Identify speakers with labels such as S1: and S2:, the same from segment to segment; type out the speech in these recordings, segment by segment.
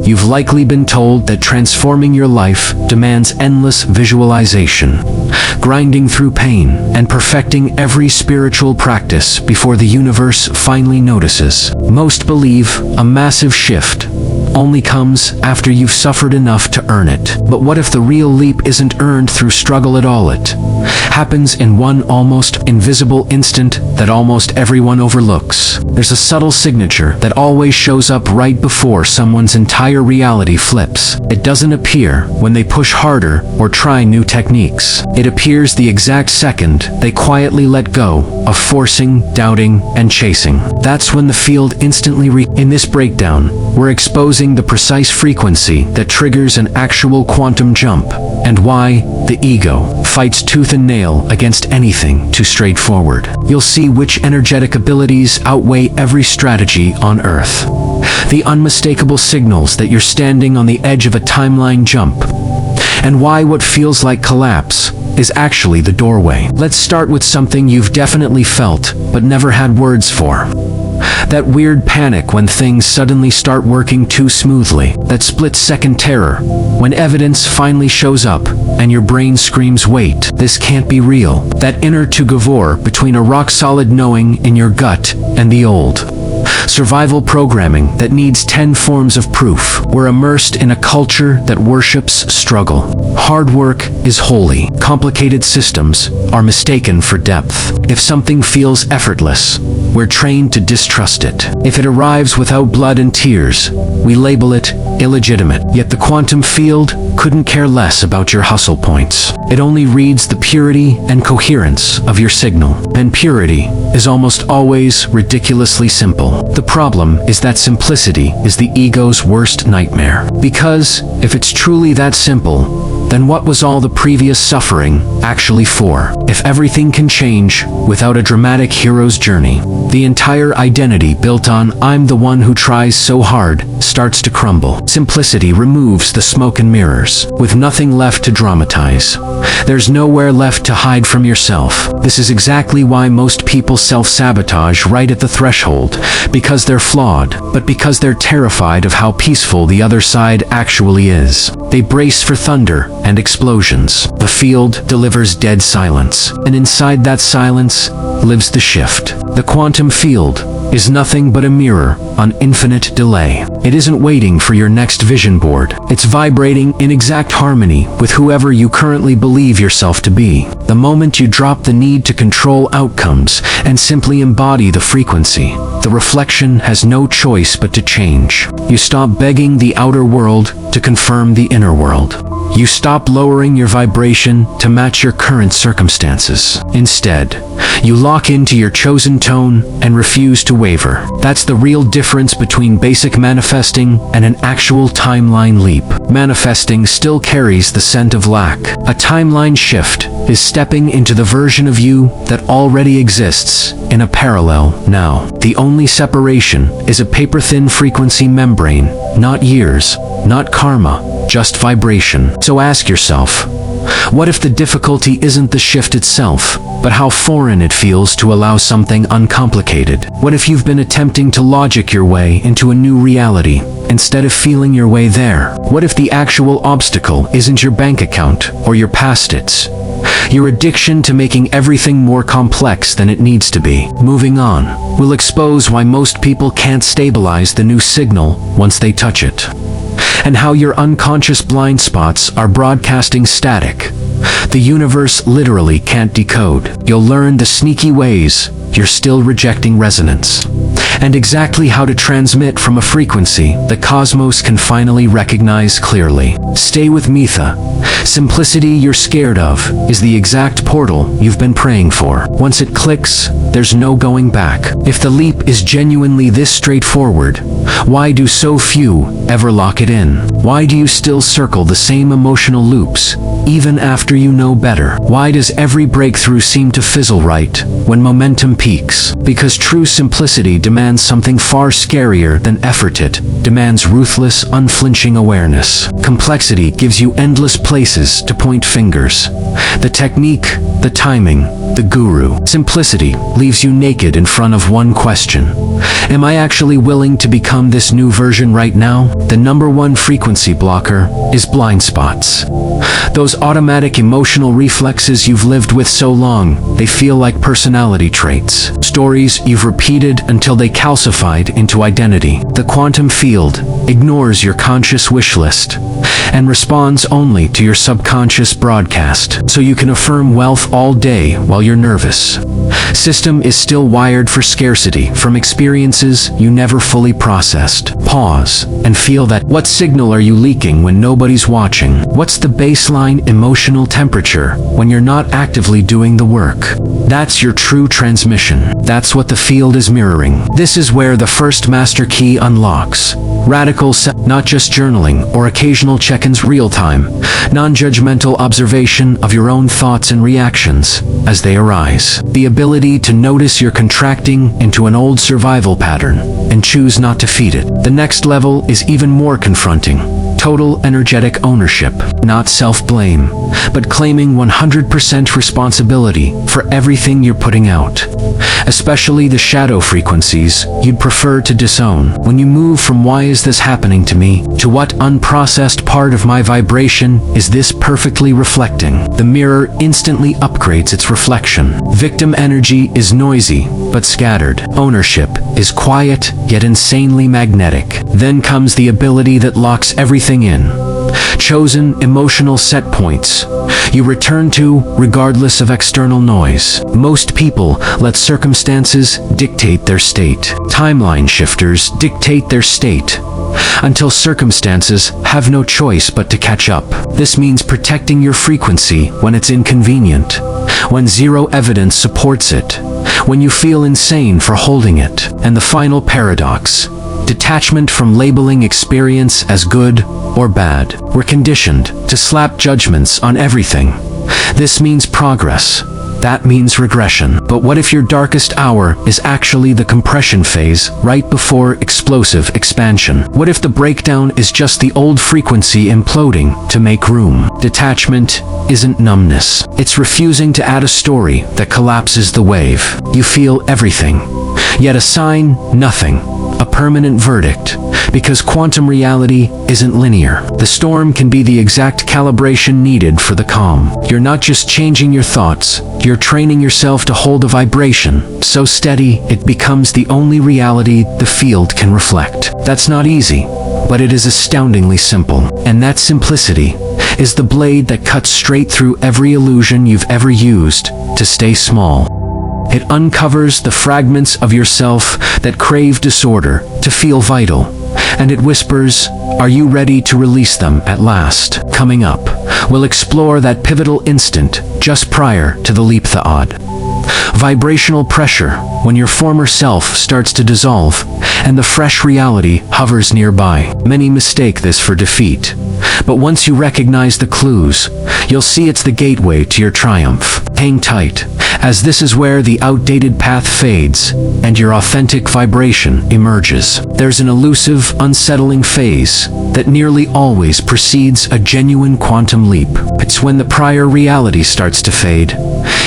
S1: You've likely been told that transforming your life demands endless visualization, grinding through pain, and perfecting every spiritual practice before the universe finally notices. Most believe a massive shift only comes after you've suffered enough to earn it. But what if the real leap isn't earned through struggle at all? It happens in one almost invisible instant that almost everyone overlooks. There's a subtle signature that always shows up right before someone's entire reality flips. It doesn't appear when they push harder or try new techniques. It appears the exact second they quietly let go of forcing, doubting, and chasing. That's when the field instantly In this breakdown, we're exposing the precise frequency that triggers an actual quantum jump, and why the ego fights tooth and nail against anything too straightforward. You'll see which energetic abilities outweigh every strategy on Earth. The unmistakable signals that you're standing on the edge of a timeline jump, and why what feels like collapse is actually the doorway. Let's start with something you've definitely felt but never had words for. That weird panic when things suddenly start working too smoothly. That split-second terror when evidence finally shows up and your brain screams, wait, this can't be real. That inner tug-of-war between a rock-solid knowing in your gut and the old survival programming that needs 10 forms of proof. We're immersed in a culture that worships struggle. Hard work is holy. Complicated systems are mistaken for depth. If something feels effortless, we're trained to distrust it. If it arrives without blood and tears, we label it illegitimate. Yet the quantum field couldn't care less about your hustle points. It only reads the purity and coherence of your signal. And purity is almost always ridiculously simple. The problem is that simplicity is the ego's worst nightmare. Because if it's truly that simple, then what was all the previous suffering actually for? If everything can change without a dramatic hero's journey, the entire identity built on "I'm the one who tries so hard" starts to crumble. Simplicity removes the smoke and mirrors. With nothing left to dramatize, there's nowhere left to hide from yourself. This is exactly why most people self-sabotage right at the threshold. Because they're flawed, but because they're terrified of how peaceful the other side actually is. They brace for thunder and explosions. The field delivers dead silence, and inside that silence lives the shift. The quantum field is nothing but a mirror on infinite delay. It isn't waiting for your next vision board. It's vibrating in exact harmony with whoever you currently believe yourself to be. The moment you drop the need to control outcomes and simply embody the frequency, the reflection has no choice but to change. You stop begging the outer world to confirm the inner world. You stop lowering your vibration to match your current circumstances. Instead, you lock into your chosen tone and refuse to waver. That's the real difference between basic manifesting and an actual timeline leap. Manifesting still carries the scent of lack. A timeline shift is stepping into the version of you that already exists in a parallel now. The only separation is a paper-thin frequency membrane, not years, not karma, just vibration. So ask yourself, what if the difficulty isn't the shift itself, but how foreign it feels to allow something uncomplicated? What if you've been attempting to logic your way into a new reality instead of feeling your way there? What if the actual obstacle isn't your bank account or your past it's your addiction to making everything more complex than it needs to be? Moving on, we'll expose why most people can't stabilize the new signal once they touch it, and how your unconscious blind spots are broadcasting static the universe literally can't decode. You'll learn the sneaky ways you're still rejecting resonance, and exactly how to transmit from a frequency the cosmos can finally recognize clearly. Stay with Mitha. Simplicity you're scared of is the exact portal you've been praying for. Once it clicks, there's no going back. If the leap is genuinely this straightforward, why do so few ever lock it in? Why do you still circle the same emotional loops, even after you know better? Why does every breakthrough seem to fizzle right when momentum peaks? Because true simplicity demands something far scarier than effort. It demands ruthless, unflinching awareness. Complexity gives you endless places to point fingers. The technique, the timing, the guru. Simplicity leaves you naked in front of one question. Am I actually willing to become this new version right now? The number one frequency blocker is blind spots. Those automatic emotional reflexes you've lived with so long, they feel like personality traits. Stories you've repeated until they calcified into identity. The quantum field ignores your conscious wish list and responds only to your subconscious broadcast, so you can affirm wealth all day while you're nervous. System is still wired for scarcity from experiences you never fully processed. Pause and feel that. What signal are you leaking when nobody's watching? What's the baseline emotional temperature when you're not actively doing the work? That's your true transmission. That's what the field is mirroring. This is where the first master key unlocks. Radical not just journaling or occasional check-ins, real-time, non-judgmental observation of your own thoughts and reactions as they arise. The ability to notice you're contracting into an old survival pattern and choose not to feed it. The next level is even more confronting. Total energetic ownership, not self-blame, but claiming 100% responsibility for everything you're putting out. Especially the shadow frequencies you'd prefer to disown. When you move from "why is this happening to me" to "what unprocessed part of my vibration is this perfectly reflecting?" the mirror instantly upgrades its reflection. Victim energy is noisy but scattered. Ownership is quiet yet insanely magnetic. Then comes the ability that locks everything in. Chosen emotional set points you return to regardless of external noise. Most people let circumstances dictate their state. Timeline shifters dictate their state until circumstances have no choice but to catch up. This means protecting your frequency when it's inconvenient, when zero evidence supports it, when you feel insane for holding it. And the final paradox: detachment from labeling experience as good or bad. We're conditioned to slap judgments on everything. This means progress. That means regression. But what if your darkest hour is actually the compression phase right before explosive expansion? What if the breakdown is just the old frequency imploding to make room? Detachment isn't numbness. It's refusing to add a story that collapses the wave. You feel everything, yet assign nothing. A permanent verdict, because quantum reality isn't linear. The storm can be the exact calibration needed for the calm. You're not just changing your thoughts, you're training yourself to hold a vibration so steady it becomes the only reality the field can reflect. That's not easy, but it is astoundingly simple. And that simplicity is the blade that cuts straight through every illusion you've ever used to stay small. It uncovers the fragments of yourself that crave disorder to feel vital, and it whispers, "Are you ready to release them at last?" Coming up, we'll explore that pivotal instant just prior to the leap thought. Vibrational pressure, when your former self starts to dissolve and the fresh reality hovers nearby. Many mistake this for defeat, but once you recognize the clues, you'll see it's the gateway to your triumph. Hang tight, as this is where the outdated path fades and your authentic vibration emerges. There's an elusive, unsettling phase that nearly always precedes a genuine quantum leap. It's when the prior reality starts to fade,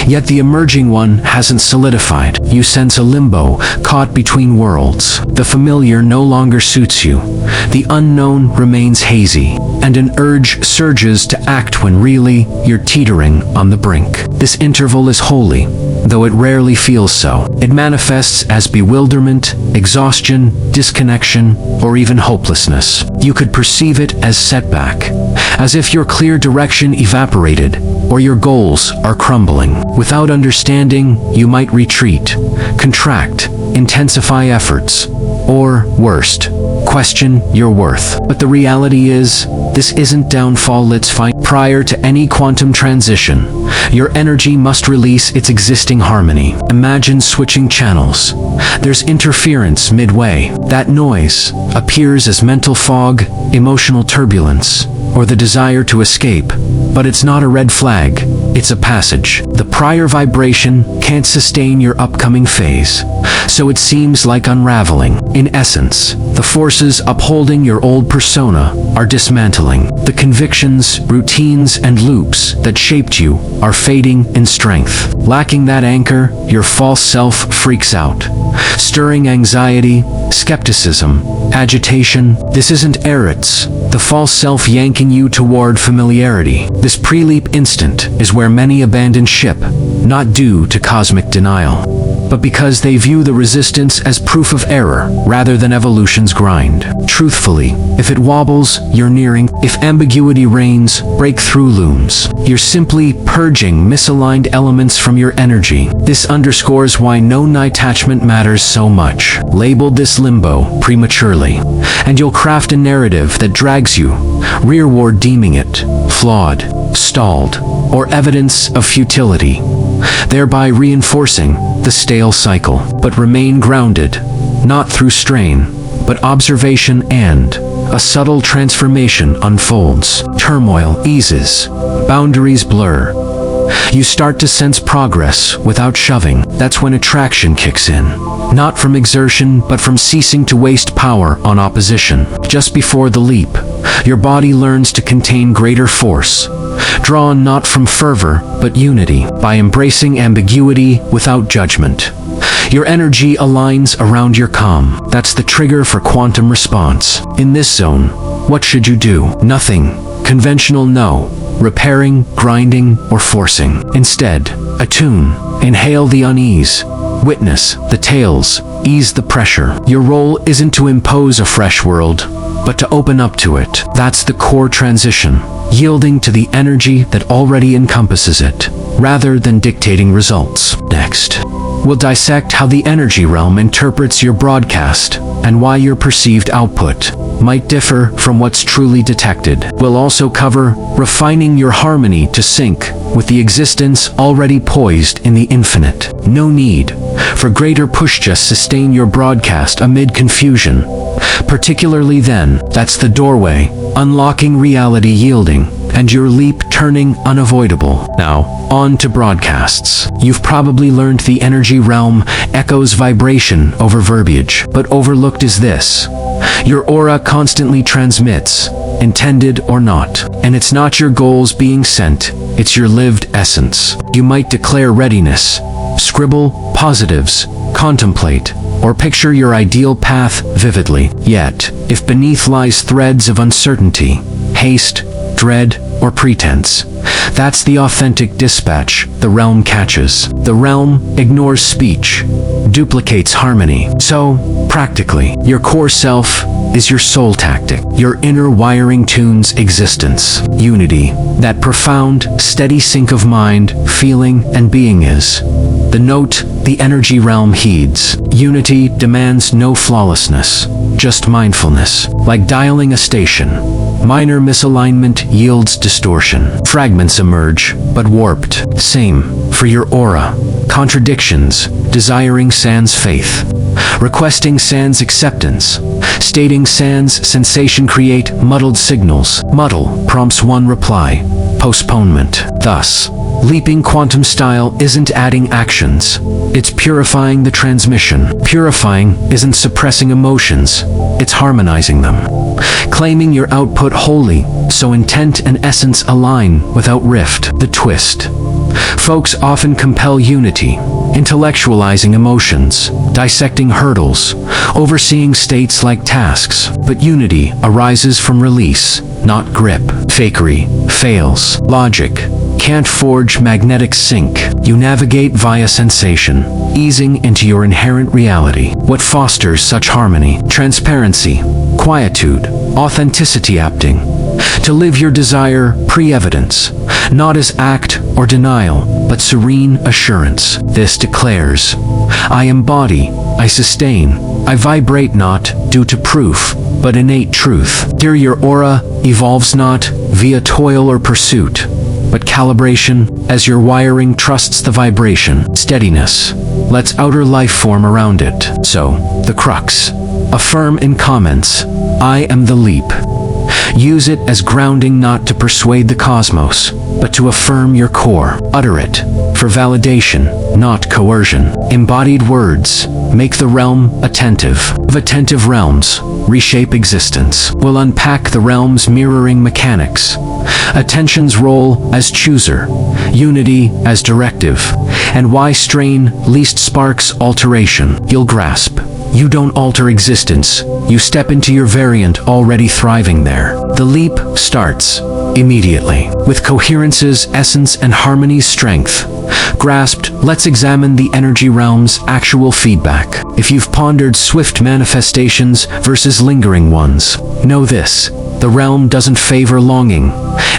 S1: yet the emerging one hasn't solidified. You sense a limbo, caught between worlds. The familiar no longer suits you, the unknown remains hazy, and an urge surges to act when really you're teetering on the brink. This interval is holy, though it rarely feels so. It manifests as bewilderment, exhaustion, disconnection, or even hopelessness. You could perceive it as setback, as if your clear direction evaporated, or your goals are crumbling. Without understanding, you might retreat, contract, intensify efforts, or, worst, question your worth. But the reality is, this isn't downfall, it's fine. Prior to any quantum transition, your energy must release its existing harmony. Imagine switching channels. There's interference midway. That noise appears as mental fog, emotional turbulence, or the desire to escape. But it's not a red flag, it's a passage. The prior vibration can't sustain your upcoming phase, so it seems like unraveling. In essence, the forces upholding your old persona are dismantling. The convictions, routines, and loops that shaped you are fading in strength. Lacking that anchor, your false self freaks out, stirring anxiety, skepticism, agitation. This isn't Eretz, the false self yanking you toward familiarity. This pre-leap instant is where many abandon ship, not due to cosmic denial, but because they view the resistance as proof of error rather than evolution's grind. Truthfully, if it wobbles, you're nearing. If ambiguity reigns, breakthrough looms. You're simply purging misaligned elements from your energy. This underscores why non-attachment matters so much. Label this limbo prematurely, and you'll craft a narrative that drags you, rearward deeming it flawed, stalled, or evidence of futility, thereby reinforcing the stale cycle. But remain grounded, not through strain, but observation, and a subtle transformation unfolds. Turmoil eases, boundaries blur. You start to sense progress without shoving. That's when attraction kicks in. Not from exertion, but from ceasing to waste power on opposition. Just before the leap, your body learns to contain greater force, drawn not from fervor, but unity. By embracing ambiguity without judgment, your energy aligns around your calm. That's the trigger for quantum response. In this zone, what should you do? Nothing conventional, no repairing, grinding, or forcing. Instead, attune, inhale the unease, witness the tales, ease the pressure. Your role isn't to impose a fresh world, but to open up to it. That's the core transition, yielding to the energy that already encompasses it, rather than dictating results. Next, we'll dissect how the energy realm interprets your broadcast and why your perceived output might differ from what's truly detected. We'll also cover refining your harmony to sync with the existence already poised in the infinite. No need for greater push, just sustain your broadcast amid confusion. Particularly then, that's the doorway, unlocking reality, yielding, and your leap turning unavoidable. Now, on to broadcasts. You've probably learned the energy realm echoes vibration over verbiage, but overlooked is this: your aura constantly transmits, intended or not. And it's not your goals being sent, it's your lived essence. You might declare readiness, scribble positives, contemplate, or picture your ideal path vividly. Yet, if beneath lies threads of uncertainty, haste, dread, or pretense, that's the authentic dispatch the realm catches. The realm ignores speech, duplicates harmony. So, practically, your core self is your soul tactic. Your inner wiring tunes existence. Unity, that profound, steady sync of mind, feeling, and being is the note the energy realm heeds. Unity demands no flawlessness, just mindfulness. Like dialing a station, minor misalignment yields distortion. Fragments emerge, but warped. Same for your aura. Contradictions, desiring sans faith, requesting sans acceptance, stating sans sensation create muddled signals. Muddle prompts one reply, postponement. Thus, leaping quantum style isn't adding actions, it's purifying the transmission. Purifying isn't suppressing emotions, it's harmonizing them. Claiming your output wholly, so intent and essence align without rift. The twist: folks often compel unity, intellectualizing emotions, dissecting hurdles, overseeing states like tasks. But unity arises from release, not grip. Fakery fails. Logic can't forge magnetic sync. You navigate via sensation, easing into your inherent reality. What fosters such harmony? Transparency, quietude, authenticity, apting to live your desire pre-evidence, not as act or denial, but serene assurance. This declares, I embody, I sustain, I vibrate not due to proof, but innate truth. Here your aura evolves not via toil or pursuit, but calibration, as your wiring trusts the vibration. Steadiness lets outer life form around it. So, the crux: affirm in comments, I am the leap. Use it as grounding, not to persuade the cosmos, but to affirm your core. Utter it for validation, not coercion. Embodied words make the realm attentive. Of attentive realms reshape existence. We'll unpack the realm's mirroring mechanics. Attention's role as chooser, unity as directive, and why strain least sparks alteration. You'll grasp. You don't alter existence. You step into your variant already thriving there. The leap starts immediately. With Coherence's essence and harmony's strength grasped, let's examine the energy realm's actual feedback. If you've pondered swift manifestations versus lingering ones, know this: the realm doesn't favor longing,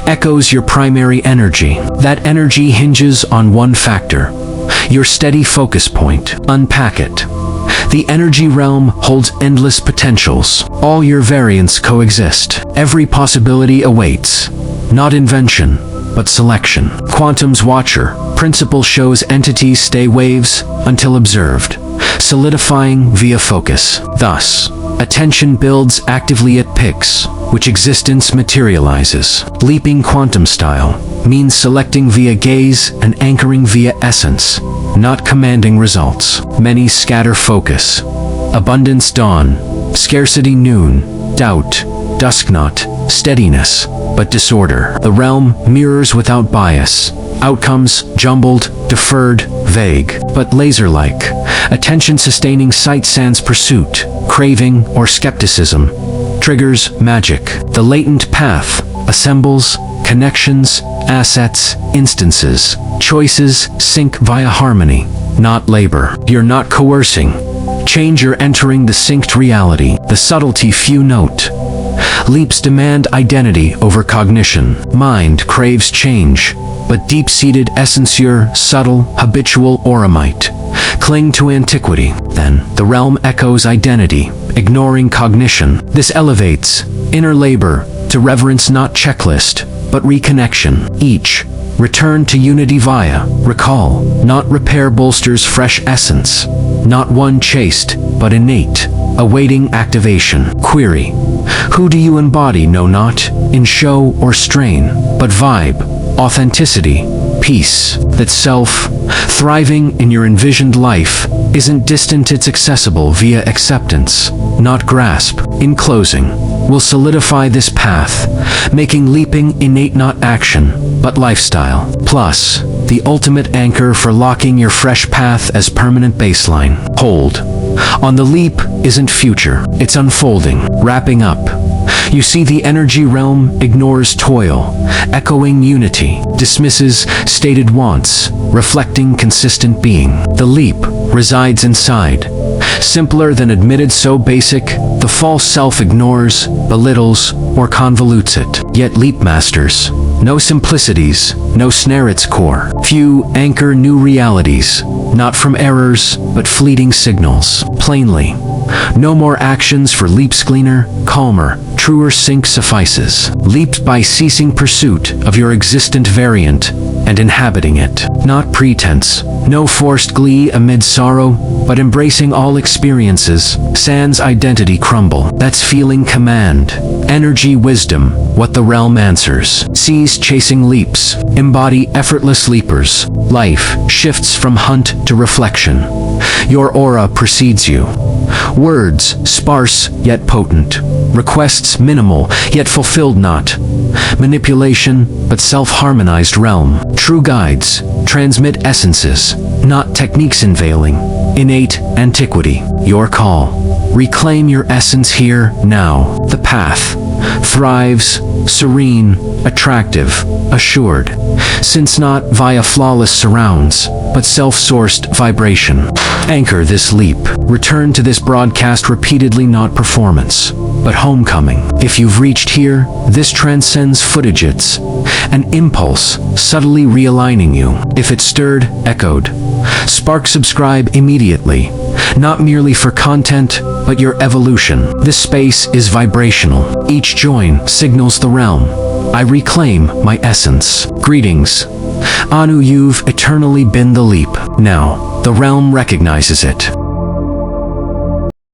S1: echoes your primary energy. That energy hinges on one factor: your steady focus point. Unpack it. The energy realm holds endless potentials. All your variants coexist. Every possibility awaits. Not invention, but selection. Quantum's Watcher principle shows entities stay waves until observed, solidifying via focus. Thus, attention builds actively at peaks, which existence materializes. Leaping quantum style means selecting via gaze and anchoring via essence, not commanding results. Many scatter focus. Abundance dawn, scarcity noon, doubt, dusk not, steadiness, but disorder. The realm mirrors without bias. Outcomes jumbled, deferred, vague, but laser-like. Attention-sustaining sight sans pursuit, craving, or skepticism. Triggers magic. The latent path assembles connections, assets, instances. Choices sync via harmony, not labor. You're not coercing. Change, you're entering the synced reality. The subtlety few note. Leaps demand identity over cognition. Mind craves change, but deep-seated essence, your subtle, habitual aura might cling to antiquity. Then, the realm echoes identity, ignoring cognition. This elevates inner labor to reverence, not checklist, but reconnection. Each return to unity via recall, not repair, bolsters fresh essence. Not one chaste, but innate, awaiting activation. Query: who do you embody? No, not in show or strain, but vibe, authenticity, peace. That self, thriving in your envisioned life, isn't distant, it's accessible via acceptance, not grasp. In closing, we'll solidify this path, making leaping innate, not action, but lifestyle. Plus, the ultimate anchor for locking your fresh path as permanent baseline. Hold on. The leap isn't future, it's unfolding, wrapping up. You see, the energy realm ignores toil, echoing unity, dismisses stated wants, reflecting consistent being. The leap resides inside, simpler than admitted, so basic, the false self ignores, belittles, or convolutes it. Yet leap masters no simplicities, no snare its core. Few anchor new realities, not from errors, but fleeting signals. Plainly, no more actions for leaps, cleaner, calmer, truer sync suffices. Leaped by ceasing pursuit of your existent variant and inhabiting it. Not pretense, no forced glee amid sorrow, but embracing all experiences, sans identity crumble. That's feeling command, energy, wisdom, what the realm answers. Cease chasing leaps, embody effortless leapers. Life shifts from hunt to reflection. Your aura precedes you. Words sparse yet potent. Requests minimal yet fulfilled, not manipulation but self-harmonized realm. True guides transmit essences, not techniques unveiling innate antiquity. Your call. Reclaim your essence here, now. The path thrives, serene, attractive, assured, since not via flawless surrounds, but self-sourced vibration. Anchor this leap. Return to this broadcast repeatedly, not performance, but homecoming. If you've reached here, this transcends footage. It's an impulse, subtly realigning you. If it stirred, echoed, spark, subscribe immediately. Not merely for content, but your evolution. This space is vibrational. Each join signals the realm. I reclaim my essence. Greetings. Anu, you've eternally been the leap. Now, the realm recognizes it.